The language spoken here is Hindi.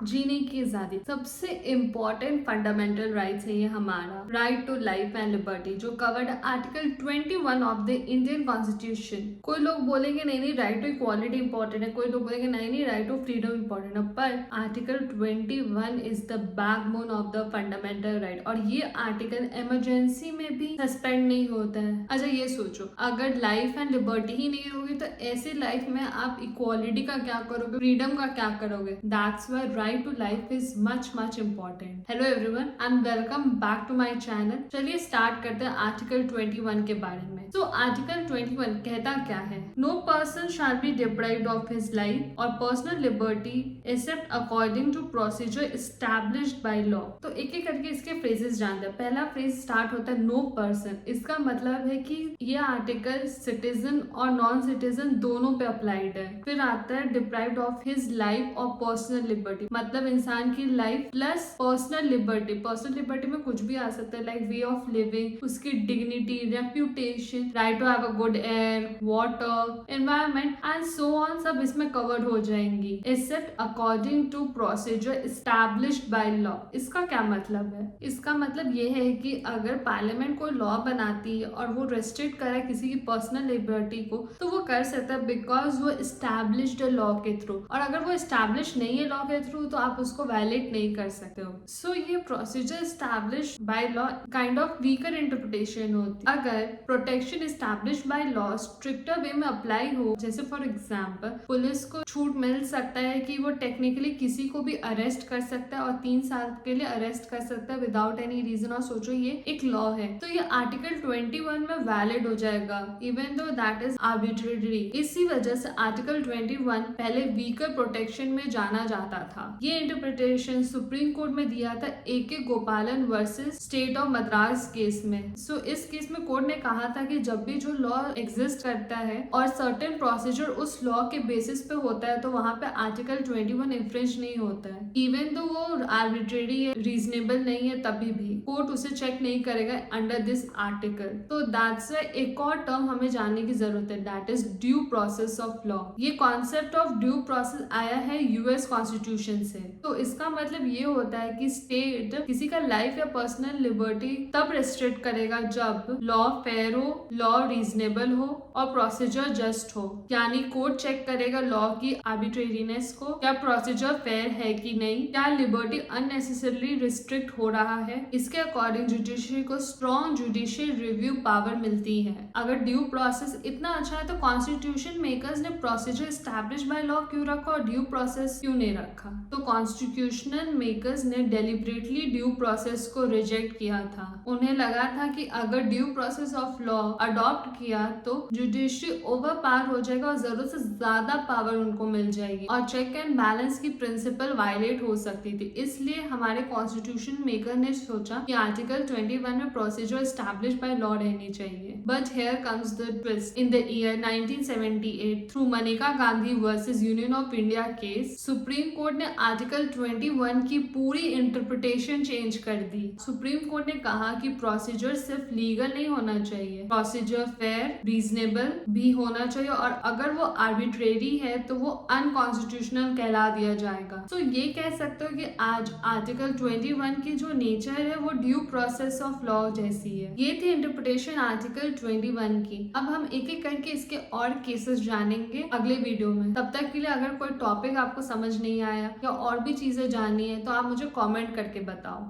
जीने की आजादी सबसे इम्पोर्टेंट फंडामेंटल राइट्स है ये हमारा right to life and liberty जो covered article 21 of the Indian constitution. कोई लोग बोलेंगे नहीं नहीं राइट टू इक्वालिटी इंपॉर्टेंट है, कोई लोग बोलेंगे नहीं नहीं राइट टू फ्रीडम इंपॉर्टेंट है, पर article 21 is the backbone of the fundamental right और ये आर्टिकल इमरजेंसी में भी सस्पेंड नहीं होता है। अच्छा ये सोचो, अगर लाइफ एंड लिबर्टी ही नहीं होगी तो ऐसी लाइफ में आप इक्वालिटी का क्या करोगे, फ्रीडम का क्या करोगे? That's why right to life is much important. Hello everyone and welcome back to my channel. चलिए स्टार्ट करते हैं आर्टिकल 21 के बारे में। तो आर्टिकल 21 कहता क्या है? No person shall be deprived of his life और personal liberty except according to procedure established by law. तो एक एक करके इसके फ्रेजेस जानते हैं। पहला फ्रेज स्टार्ट होता है नो पर्सन। इसका मतलब है कि ये आर्टिकल सिटीजन और नॉन सिटीजन दोनों पे अप्लाइड है। फिर आता है डिप्राइव्ड ऑफ हिज लाइफ और पर्सनल लिबर्टी, मतलब इंसान की life plus personal liberty. Personal liberty में कुछ भी आ सकता है, लाइक वे ऑफ लिविंग, उसकी dignity, reputation, right to have a good air, water, environment and so on, सब इसमें कवर्ड हो जाएंगी except according to procedure established by law. इसका क्या मतलब है? इसका मतलब ये है कि अगर पार्लियामेंट कोई लॉ बनाती है और वो रेस्ट्रिक्ट करे किसी की पर्सनल लिबर्टी को, तो वो कर सकता है बिकॉज वो एस्टैब्लिश्ड है लॉ के थ्रू। और अगर वो एस्टैब्लिश नहीं है लॉ के थ्रू तो आप उसको वैलिड नहीं कर सकते हो। सो ये procedure established by law kind of weaker interpretation होती है। अगर protection established by law stricter way में अप्लाई हो, जैसे फॉर एग्जांपल पुलिस को छूट मिल सकता है कि वो टेक्निकली किसी को भी अरेस्ट कर सकता है और 3 साल के लिए अरेस्ट कर सकता है विदाउट एनी रीजन। और सोचो ये एक लॉ है, तो ये आर्टिकल 21 में वैलिड हो जाएगा even though that is arbitrary. इसी वजह से आर्टिकल 21 पहले वीकर प्रोटेक्शन में जाना जाता था। ये इंटरप्रिटेशन सुप्रीम कोर्ट में दिया था AK गोपालन versus state of Madras case में। सो इस केस में कोर्ट ने कहा था कि जब भी जो लॉ एग्जिस्ट करता है और सर्टेन प्रोसीजर उस लॉ के बेसिस पे होता है तो वहां पे आर्टिकल 21 इन्फ्रिंज नहीं होता है। इवन तो वो आर्बिट्रेरी है, रीजनेबल नहीं है, तभी भी कोर्ट उसे चेक नहीं करेगा अंडर दिस आर्टिकल। तो दैट्स व्हाई एक और टर्म हमें जानने की जरूरत है, that is due process of law. ये कॉन्सेप्ट ऑफ ड्यू प्रोसेस आया है US कॉन्स्टिट्यूशन से। तो इसका मतलब ये होता है कि स्टेट किसी का लाइफ या पर्सनल लिबर्टी तब रेस्ट्रिक्ट करेगा जब लॉ फेयर हो, लॉ रीजनेबल हो और प्रोसीजर जस्ट हो। यानी कोर्ट चेक करेगा लॉ की आर्बिट्रेरीनेस को, क्या प्रोसीजर फेयर है कि नहीं, क्या लिबर्टी अननेसेसरली रिस्ट्रिक्ट हो रहा है। इसके अकॉर्डिंग जुडिशरी को स्ट्रॉन्ग जुडिशियल रिव्यू पावर मिलती है। अगर ड्यू प्रोसेस इतना अच्छा है तो कॉन्स्टिट्यूशन मेकर्स ने प्रोसीजर एस्टैब्लिश बाय लॉ क्यों रखा और ड्यू प्रोसेस क्यों नहीं रखा? तो कॉन्स्टिट्यूशनल मेकर्स ने डेलिबरेटली ड्यू प्रोसेस को रिजेक्ट किया था। उन्हें लगा था कि अगर due process of law adopt किया तो जुडिशरी ओवर पावर हो जाएगा और जरूरत से ज्यादा पावर उनको मिल जाएगी और चेक एंड बैलेंस की प्रिंसिपल वायलेट हो सकती थी। इसलिए हमारे कॉन्स्टिट्यूशन मेकर ने सोचा कि आर्टिकल 21 में प्रोसीजर एस्टैब्लिश बाय लॉ रहनी चाहिए। But here comes the twist. In the year 1978 through Maneka Gandhi versus union of India case, supreme court ने आर्टिकल 21 की पूरी इंटरप्रिटेशन चेंज कर दी। सुप्रीम कोर्ट ने कहा कि प्रोसीजर सिर्फ लीगल नहीं होना चाहिए, प्रोसीजर फेयर रीजनेबल भी होना चाहिए और अगर वो आर्बिट्रेरी है तो वो अनकॉन्स्टिट्यूशनल कहला दिया जाएगा। तो ये कह सकते हो कि आज आर्टिकल 21 की जो नेचर है वो ड्यू प्रोसेस ऑफ लॉ जैसी है। ये थी इंटरप्रिटेशन आर्टिकल 21 की। अब हम एक एक करके इसके और केसेस जानेंगे अगले वीडियो में। तब तक के लिए अगर कोई टॉपिक आपको समझ नहीं आया या और भी चीजें जाननी है तो आप मुझे कमेंट करके बताओ।